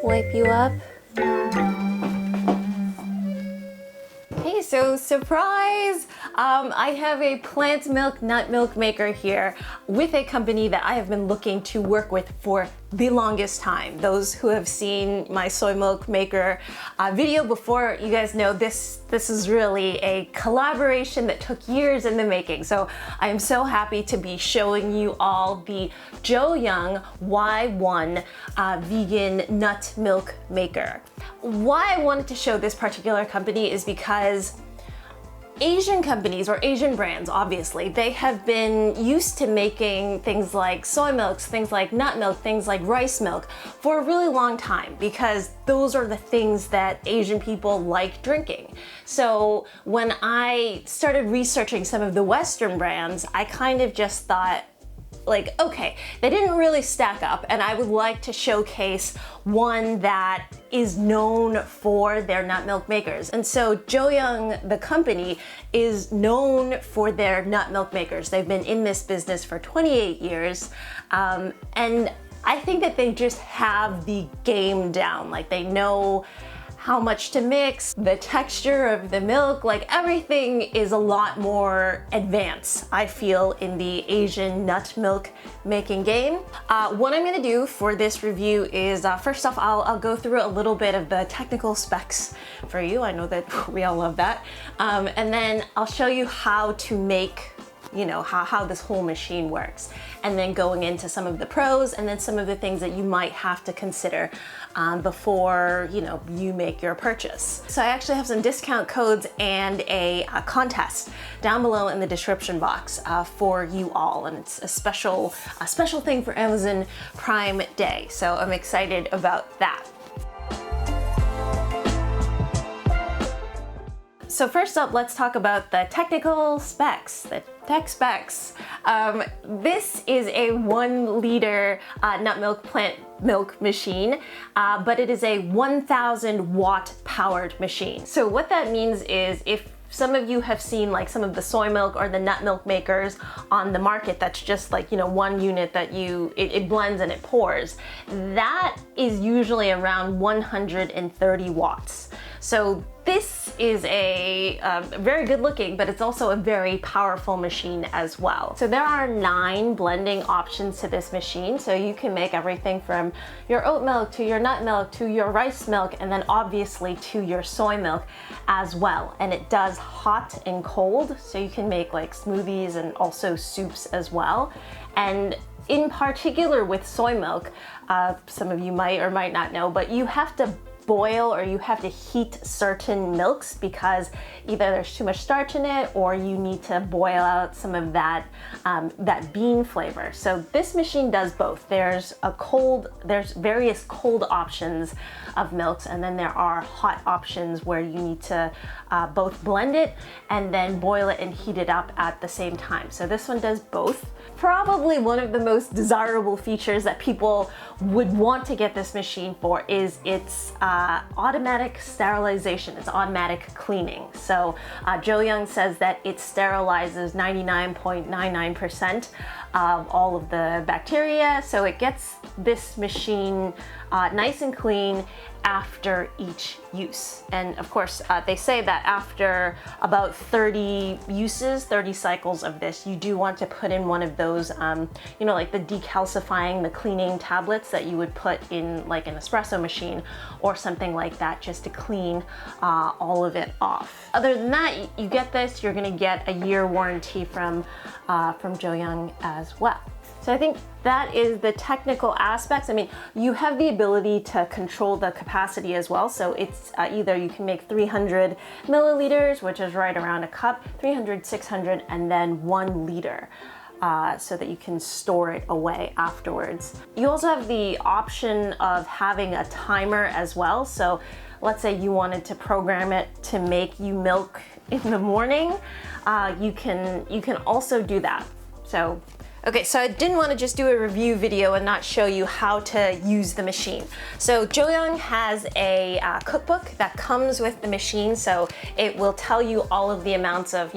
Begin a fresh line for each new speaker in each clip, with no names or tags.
wipe you up. Hey, so surprise! I have a plant milk nut milk maker here with a company that I have been looking to work with for the longest time. Those who have seen my soy milk maker video before, you guys know this is really a collaboration that took years in the making. So I am so happy to be showing you all the Joyoung Y1 vegan nut milk maker. Why I wanted to show this particular company is because Asian companies or Asian brands, obviously, they have been used to making things like soy milks, things like nut milk, things like rice milk for a really long time because those are the things that Asian people like drinking. So when I started researching some of the Western brands, I kind of just thought, like, okay, they didn't really stack up, and I would like to showcase one that is known for their nut milk makers. And so Joyoung, the company, is known for their nut milk makers. They've been in this business for 28 years, and I think that they just have the game down. Like, they know how much to mix, the texture of the milk, like everything is a lot more advanced, I feel, in the Asian nut milk making game. What I'm gonna do for this review is, first off, I'll go through a little bit of the technical specs for you. I know that we all love that. And then I'll show you how to make, you know, how this whole machine works, and then going into some of the pros and then some of the things that you might have to consider before, you know, you make your purchase. So I actually have some discount codes and a contest down below in the description box for you all, and it's a special thing for Amazon Prime Day. So I'm excited about that. So first up, let's talk about the technical specs, the tech specs. This is a 1 liter nut milk plant milk machine, but it is a 1000 watt powered machine. So what that means is, if some of you have seen like some of the soy milk or the nut milk makers on the market that's just like, you know, 1 unit that it blends and it pours, that is usually around 130 watts. So this is a very good looking, but it's also a very powerful machine as well. So there are 9 blending options to this machine. So you can make everything from your oat milk to your nut milk to your rice milk, and then obviously to your soy milk as well. And it does hot and cold, so you can make like smoothies and also soups as well. And in particular with soy milk, some of you might or might not know, but you have to boil or you have to heat certain milks because either there's too much starch in it or you need to boil out some of that that bean flavor. So this machine does both. There's various cold options of milks, and then there are hot options where you need to both blend it and then boil it and heat it up at the same time. So this one does both. Probably one of the most desirable features that people would want to get this machine for is its automatic sterilization, it's automatic cleaning. So Joyoung says that it sterilizes 99.99% of all of the bacteria, so it gets this machine nice and clean after each use. And of course, they say that after about 30 uses, 30 cycles of this, you do want to put in one of those, you know, like the decalcifying, the cleaning tablets that you would put in like an espresso machine or something like that, just to clean all of it off. Other than that, you get this, you're gonna get a year warranty from Joyoung as well. So I think that is the technical aspects. I mean, you have the ability to control the capacity as well. So it's either you can make 300 milliliters, which is right around a cup, 300, 600, and then 1 liter. So that you can store it away afterwards. You also have the option of having a timer as well. So let's say you wanted to program it to make you milk in the morning, you can also do that. So Okay, so I didn't want to just do a review video and not show you how to use the machine. So Joyoung has a cookbook that comes with the machine, so it will tell you all of the amounts of,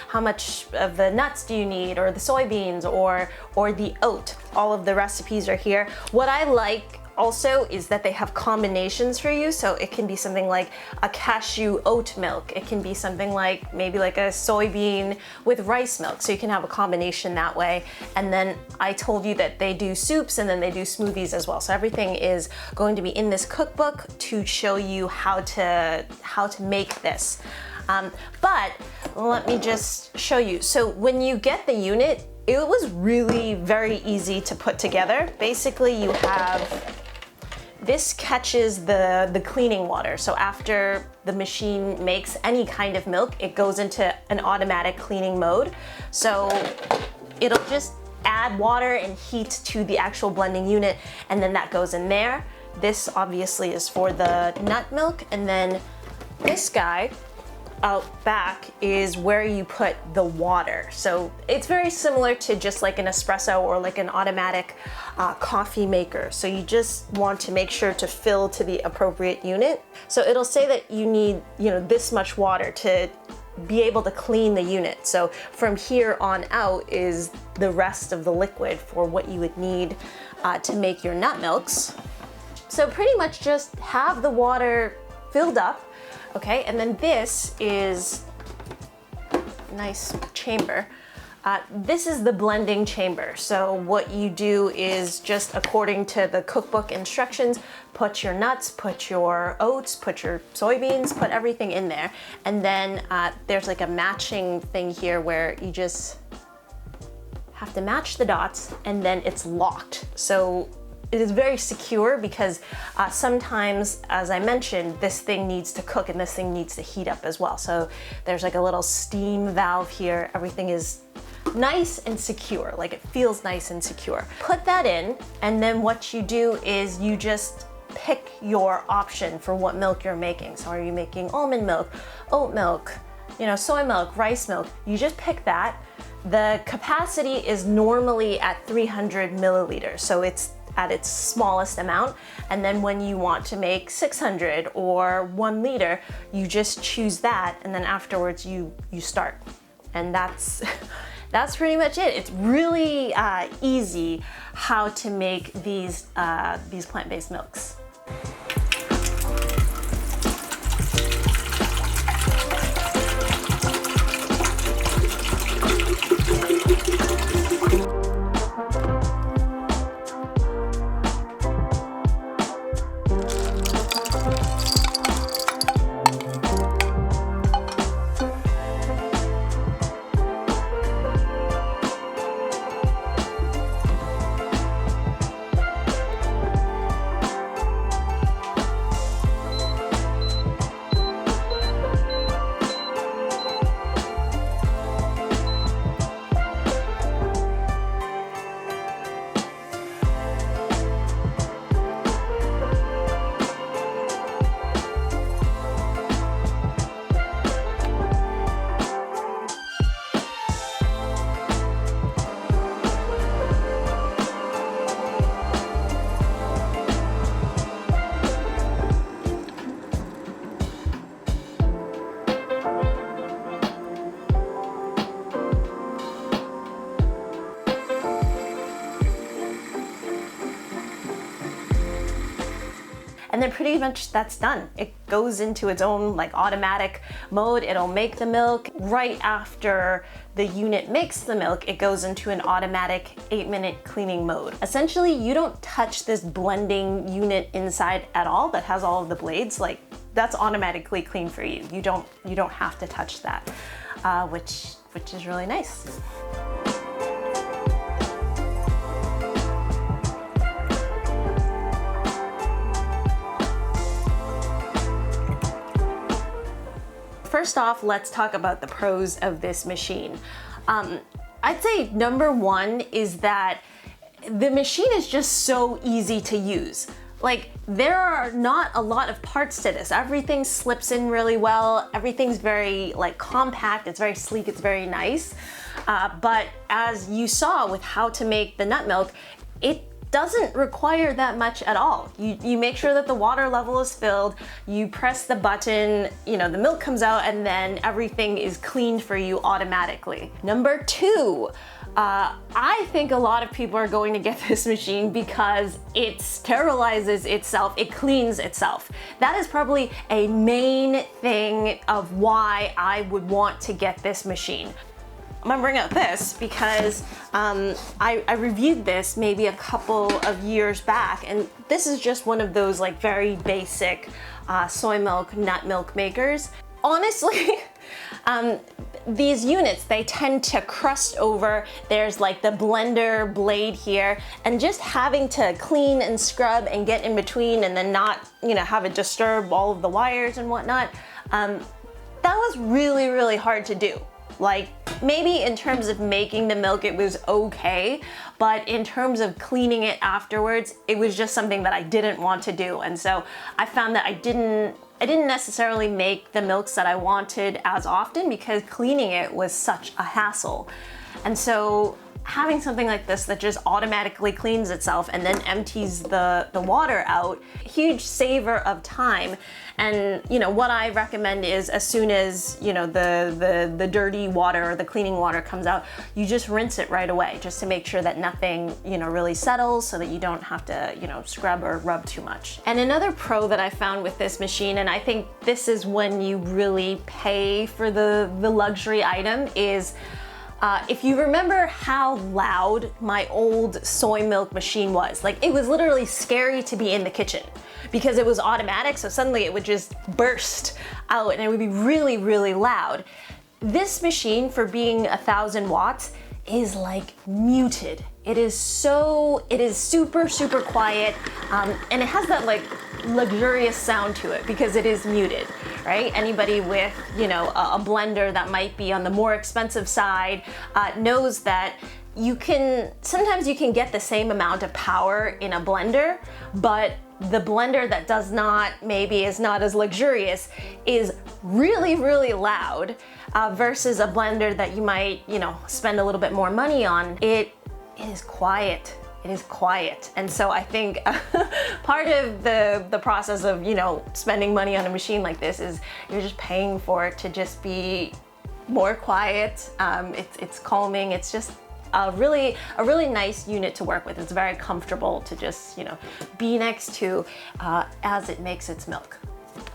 how much of the nuts do you need, or the soybeans, or the oat. All of the recipes are here. What I like also is that they have combinations for you, so it can be something like a cashew oat milk. It can be something like maybe like a soybean with rice milk, so you can have a combination that way. And then I told you that they do soups and then they do smoothies as well. So everything is going to be in this cookbook to show you how to make this. But let me just show you. So when you get the unit, it was really very easy to put together. Basically, you have this catches the cleaning water. So after the machine makes any kind of milk, it goes into an automatic cleaning mode. So it'll just add water and heat to the actual blending unit, and then that goes in there. This obviously is for the nut milk, and then this guy out back is where you put the water. So it's very similar to just like an espresso or like an automatic coffee maker. So you just want to make sure to fill to the appropriate unit. So it'll say that you need, this much water to be able to clean the unit. So from here on out is the rest of the liquid for what you would need to make your nut milks. So pretty much just have the water filled up. Okay, and then this is a nice chamber. This is the blending chamber. So what you do is just according to the cookbook instructions, put your nuts, put your oats, put your soybeans, put everything in there. And then there's like a matching thing here where you just have to match the dots, and then it's locked. So it is very secure because sometimes, as I mentioned, this thing needs to cook and this thing needs to heat up as well. So there's like a little steam valve here. Everything is nice and secure, like it feels nice and secure. Put that in, and then what you do is you just pick your option for what milk you're making. So are you making almond milk, oat milk, soy milk, rice milk? You just pick that. The capacity is normally at 300 milliliters, so it's at its smallest amount. And then when you want to make 600 or 1 liter, you just choose that, and then afterwards you start. And that's pretty much it. It's really easy how to make these plant-based milks. And then pretty much that's done. It goes into its own like automatic mode. It'll make the milk. Right after the unit makes the milk, it goes into an automatic 8-minute cleaning mode. Essentially, you don't touch this blending unit inside at all that has all of the blades. Like, that's automatically clean for you. You don't have to touch that, which is really nice. First off, let's talk about the pros of this machine. I'd say number one is that the machine is just so easy to use. Like, there are not a lot of parts to this. Everything slips in really well. Everything's very like compact. It's very sleek. It's very nice. But as you saw with how to make the nut milk, it doesn't require that much at all. You make sure that the water level is filled, you press the button, the milk comes out, and then everything is cleaned for you automatically. Number 2, I think a lot of people are going to get this machine because it sterilizes itself, it cleans itself. That is probably a main thing of why I would want to get this machine. I'm gonna bring out this because I reviewed this maybe a couple of years back, and this is just one of those like very basic soy milk, nut milk makers. Honestly, these units, they tend to crust over. There's like the blender blade here, and just having to clean and scrub and get in between and then not, have it disturb all of the wires and whatnot, that was really, really hard to do. Like, maybe in terms of making the milk, it was okay, but in terms of cleaning it afterwards, it was just something that I didn't want to do. And so I found that I didn't necessarily make the milks that I wanted as often because cleaning it was such a hassle. And so having something like this that just automatically cleans itself and then empties the water out, huge saver of time. And what I recommend is as soon as the dirty water or the cleaning water comes out, you just rinse it right away just to make sure that nothing really settles, so that you don't have to scrub or rub too much. And another pro that I found with this machine, and I think this is when you really pay for the luxury item, is if you remember how loud my old soy milk machine was, like it was literally scary to be in the kitchen because it was automatic, so suddenly it would just burst out and it would be really, really loud. This machine, for being 1,000 watts, is like muted. It is super, super quiet, and it has that like luxurious sound to it because it is muted, right? Anybody with, a blender that might be on the more expensive side knows that sometimes you can get the same amount of power in a blender, but the blender that is not as luxurious is really, really loud versus a blender that you might, spend a little bit more money on. It is quiet. It is quiet. And so I think part of the process of, spending money on a machine like this is you're just paying for it to just be more quiet. It's calming. It's just a really nice unit to work with. It's very comfortable to just, be next to as it makes its milk.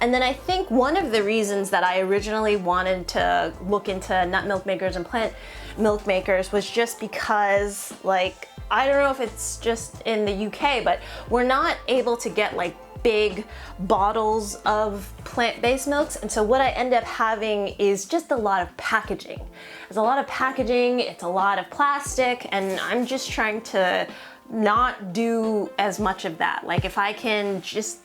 And then I think one of the reasons that I originally wanted to look into nut milk makers and plant milk makers was just because, like, I don't know if it's just in the UK, but we're not able to get like big bottles of plant-based milks. And so what I end up having is just a lot of packaging. There's a lot of packaging, it's a lot of plastic, and I'm just trying to not do as much of that. Like if I can just,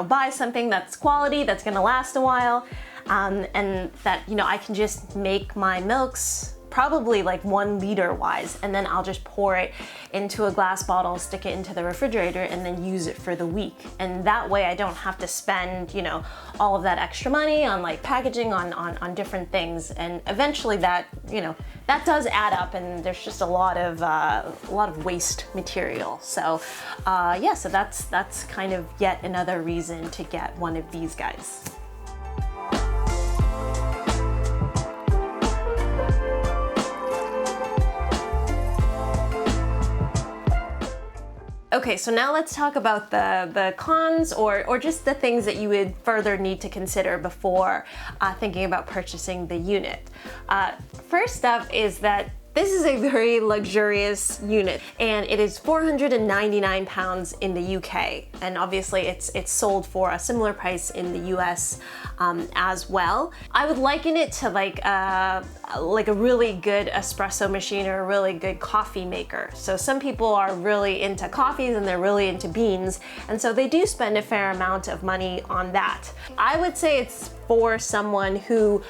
buy something that's quality, that's gonna last a while, and that, I can just make my milks probably like 1 liter wise, and then I'll just pour it into a glass bottle, stick it into the refrigerator, and then use it for the week. And that way I don't have to spend, all of that extra money on like packaging, on different things. And eventually that, that does add up, and there's just a lot of waste material. So yeah, so that's kind of yet another reason to get one of these guys. Okay, so now let's talk about the cons or just the things that you would further need to consider before thinking about purchasing the unit. First up is that this is a very luxurious unit, and it is 499 pounds in the UK, and obviously it's sold for a similar price in the US as well. I would liken it to like a really good espresso machine or a really good coffee maker. So some people are really into coffees and they're really into beans, and so they do spend a fair amount of money on that. I would say it's for someone who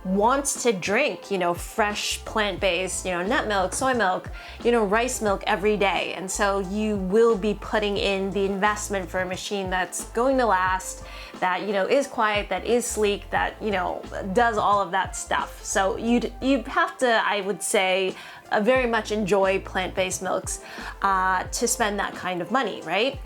wants to drink, you know, fresh plant-based, you know, nut milk, soy milk, you know, rice milk every day. And so you will be putting in the investment for a machine that's going to last, that, you know, is quiet, that is sleek, that, you know, does all of that stuff. So you'd have to, I would say, very much enjoy plant-based milks to spend that kind of money, right?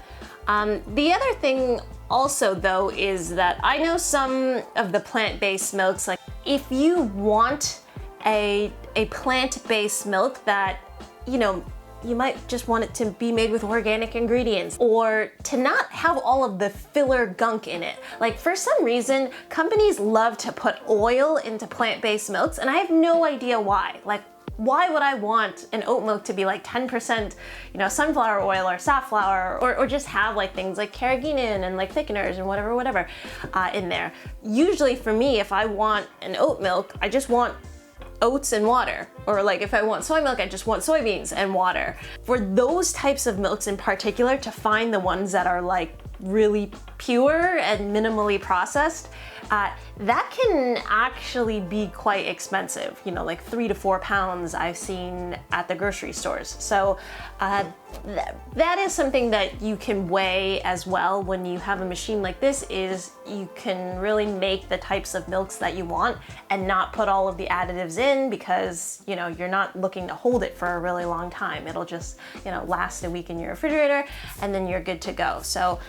The other thing also though is that I know some of the plant-based milks, like if you want a plant-based milk that, you know, you might just want it to be made with organic ingredients or to not have all of the filler gunk in it. Like for some reason, companies love to put oil into plant-based milks and I have no idea why. Like, why would I want an oat milk to be like 10%, you know, sunflower oil or safflower, or just have like things like carrageenan and like thickeners and whatever in there? Usually for me, if I want an oat milk, I just want oats and water. Or like if I want soy milk, I just want soybeans and water. For those types of milks in particular, to find the ones that are like really pure and minimally processed, that can actually be quite expensive, you know, like 3 to 4 pounds I've seen at the grocery stores. So that is something that you can weigh as well when you have a machine like this, is you can really make the types of milks that you want and not put all of the additives in, because, you know, you're not looking to hold it for a really long time. It'll just, you know, last a week in your refrigerator and then you're good to go. So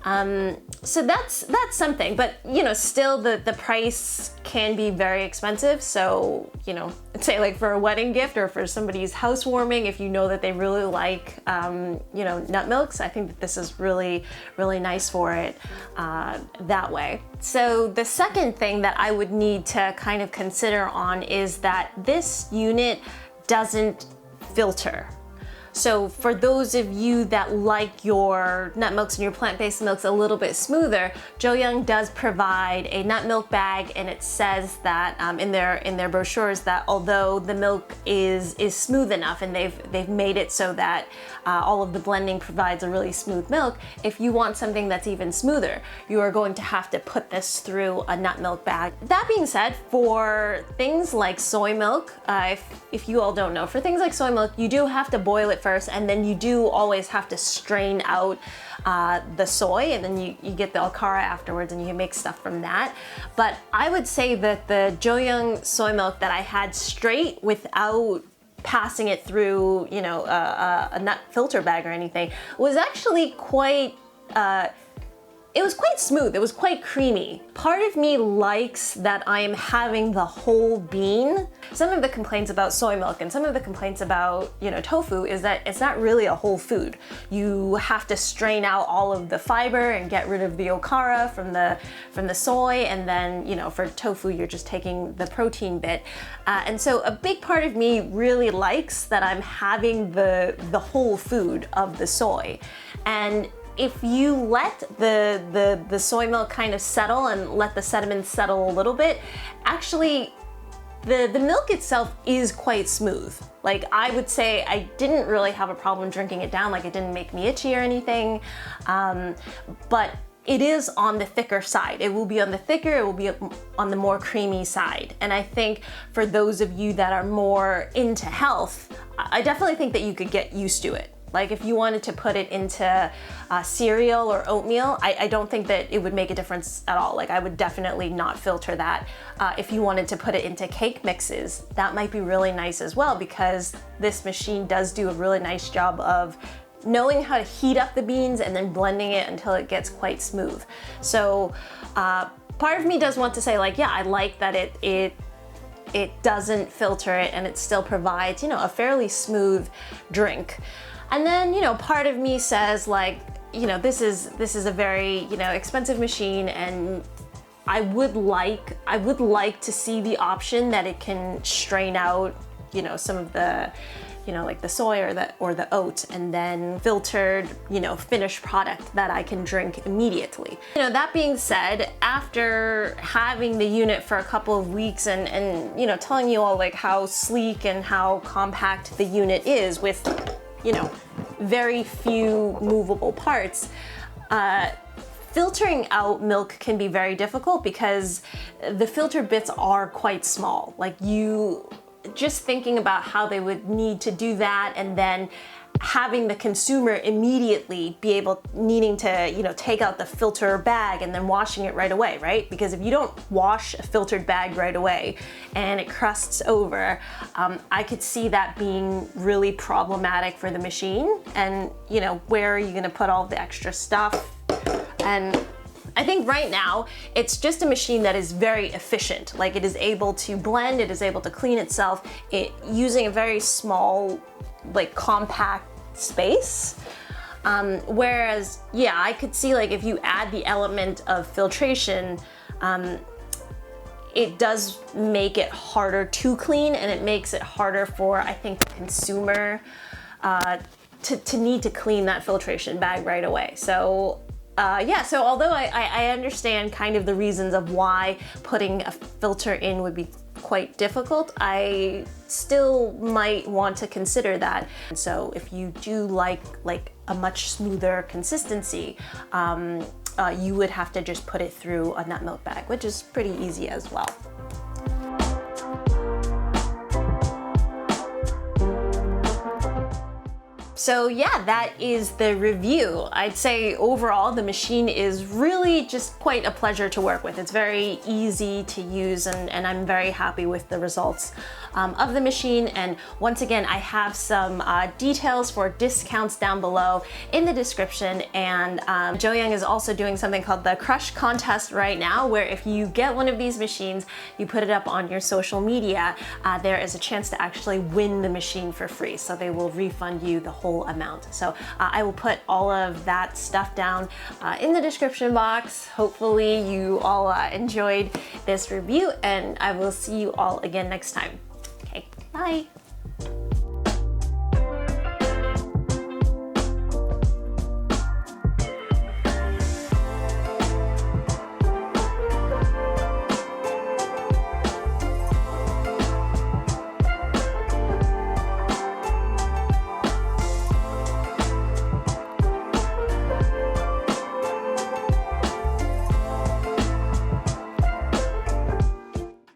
that's something, but you know, still the price can be very expensive. So, you know, say like for a wedding gift or for somebody's housewarming, if you know that they really like, you know, nut milks, I think that this is really, really nice for it that way. So the second thing that I would need to kind of consider on is that this unit doesn't filter. So for those of you that like your nut milks and your plant-based milks a little bit smoother, Joyoung does provide a nut milk bag, and it says that in their brochures that although the milk is smooth enough and they've made it so that all of the blending provides a really smooth milk, if you want something that's even smoother, you are going to have to put this through a nut milk bag. That being said, for things like soy milk, if you all don't know, for things like soy milk, you do have to boil it first, and then you do always have to strain out the soy, and then you get the alcara afterwards and you can make stuff from that. But I would say that the Joyoung soy milk that I had straight without passing it through, you know, a nut filter bag or anything was actually quite, it was quite smooth, it was quite creamy. Part of me likes that I'm having the whole bean. Some of the complaints about soy milk and some of the complaints about, you know, tofu is that it's not really a whole food. You have to strain out all of the fiber and get rid of the okara from the soy, and then, you know, for tofu you're just taking the protein bit. And so a big part of me really likes that I'm having the whole food of the soy. And if you let the soy milk kind of settle and let the sediments settle a little bit, actually the milk itself is quite smooth. Like, I would say I didn't really have a problem drinking it down, like it didn't make me itchy or anything, but it is on the thicker side. It will be on the thicker, it will be on the more creamy side. And I think for those of you that are more into health, I definitely think that you could get used to it. Like if you wanted to put it into cereal or oatmeal, I don't think that it would make a difference at all. Like I would definitely not filter that. If you wanted to put it into cake mixes, that might be really nice as well, because this machine does do a really nice job of knowing how to heat up the beans and then blending it until it gets quite smooth. So part of me does want to say, like, yeah, I like that it doesn't filter it and it still provides, you know, a fairly smooth drink. And then, you know, part of me says, like, you know, this is a very, you know, expensive machine, and I would like to see the option that it can strain out, you know, some of the, you know, like the soy or the oat, and then filtered, you know, finished product that I can drink immediately. You know, that being said, after having the unit for a couple of weeks and you know, telling you all like how sleek and how compact the unit is with, you know, very few movable parts, filtering out milk can be very difficult because the filter bits are quite small. Like, you just thinking about how they would need to do that, and then having the consumer immediately be able needing to, you know, take out the filter bag and then washing it right away, right? Because if you don't wash a filtered bag right away and it crusts over, I could see that being really problematic for the machine. And, you know, where are you gonna put all the extra stuff? And I think right now it's just a machine that is very efficient. Like, it is able to blend, it is able to clean itself, using a very small, like, compact space. Whereas, yeah, I could see, like, if you add the element of filtration, it does make it harder to clean, and it makes it harder for, I think, the consumer to need to clean that filtration bag right away. So yeah, so although I understand kind of the reasons of why putting a filter in would be quite difficult, I still might want to consider that. So if you do like a much smoother consistency, you would have to just put it through a nut milk bag, which is pretty easy as well. So yeah, that is the review. I'd say overall the machine is really just quite a pleasure to work with. It's very easy to use, and I'm very happy with the results of the machine. And once again, I have some details for discounts down below in the description. And Joyoung is also doing something called the Crush Contest right now, where if you get one of these machines, you put it up on your social media, there is a chance to actually win the machine for free. So they will refund you the whole amount. So I will put all of that stuff down in the description box. Hopefully you all enjoyed this review, and I will see you all again next time. Okay, bye.